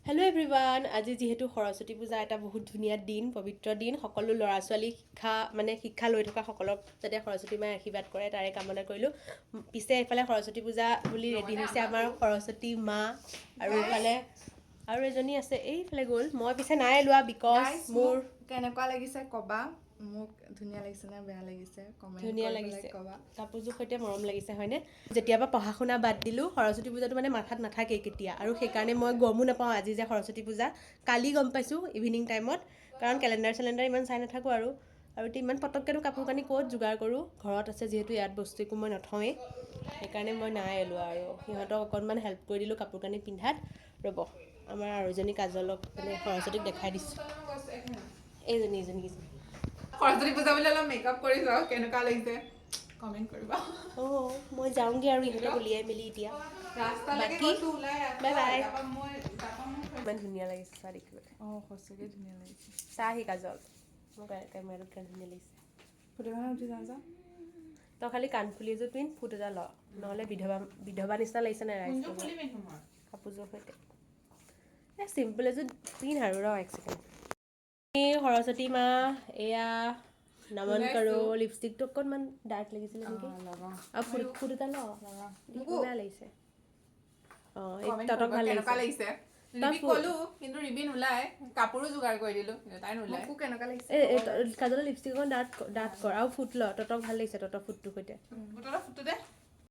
Hello' everyone, আজি যিহেতু সৰস্বতী পূজা এটা বহুত ধুনীয়া দিন, পবিত্ৰ দিন, সকলো ল'ৰা ছোৱালী শিক্ষা লৈ থকা সকলক যাতে সৰস্বতী মায়ে আশীৰ্বাদ কৰে তাৰে কামনা কৰিলোঁ। পিছে এইফালে সৰস্বতী পূজা বুলি ৰেডি হৈছে আমাৰ সৰস্বতী মা, আৰু এইফালে আৰু এজনী আছে, এইফালে গ'ল। মই পিছে নাই লোৱা বিকজ মোৰ কেনেকুৱা লাগিছে ক'বা, মোক ধুনীয়া লাগিছে নে বেয়া লাগিছে কমেণ্ট ধুনীয়া কৰি লাগিছে, ক'বা। কাপোৰযোৰ সৈতে মৰম লাগিছে হয়নে? যেতিয়াবা পঢ়া শুনা বাদ দিলোঁ, সৰস্বতী পূজাটো মানে মাথাত নাথাকেই কেতিয়া, আৰু সেইকাৰণে মই গমো নাপাওঁ আজি যে সৰস্বতী পূজা। কালি গম পাইছোঁ ইভিনিং টাইমত, কাৰণ কেলেণ্ডাৰ ইমান চাই নাথাকোঁ আৰু এতিয়া ইমান পটককৈতো কাপোৰ কানি ক'ত যোগাৰ কৰোঁ, ঘৰত আছে যিহেতু ইয়াত বস্তু একো মই নথওঁৱেই, সেইকাৰণে মই নাই লোৱা আৰু সিহঁতক অকণমান হেল্প কৰি দিলোঁ কাপোৰ কানি পিন্ধাত। ৰ'ব, আমাৰ আৰু এজনী কাজলক মানে সৰস্বতীক দেখাই দিছোঁ, এইজনী সৰস্বতী পূজা বুলি অলপ মেকআপ কৰি যাওঁ, কেনেকুৱা লাগিছে কমেণ্ট কৰিবা। মই যাওঁগৈ আৰু ইহঁতক উলিয়াই মেলি এতিয়া। বাকী বাই বাই। ইমান ধুনীয়া লাগিছে চাহ দেখিবলৈ। সঁচাকৈ ধুনীয়া লাগিছে। চাহি কাজল, মোৰ কেমেৰাটোত কিমান ধুনীয়া লাগিছে। ফটোখন উঠি যাওঁ যা। তই খালি কাণফুলি এযোৰ পিন্ধ, ফুট এটা ল, নহ'লে বিধৱা নিচিনা লাগিছে নাই ৰাইজ কাপোৰযোৰ সৈতে। চিম্পল এযোৰ পিন্ধ আৰু ৰ এক ছেকেণ্ড। সৰস্বতী মা এয়া নমন কৰোঁ। লিপষ্টিকটো অকণমান ডাৰ্ক লাগিছিলে নেকি, আৰু ফুট এটা ল, বেয়া লাগিছে। তহঁতক ভাল লাগিছে। কাজলৰ লিপষ্টিক অকণ ডাঠ কৰ আৰু ফুট ল, তহঁতক ভাল লাগিছে তহঁতৰ ফুটটোৰ সৈতে।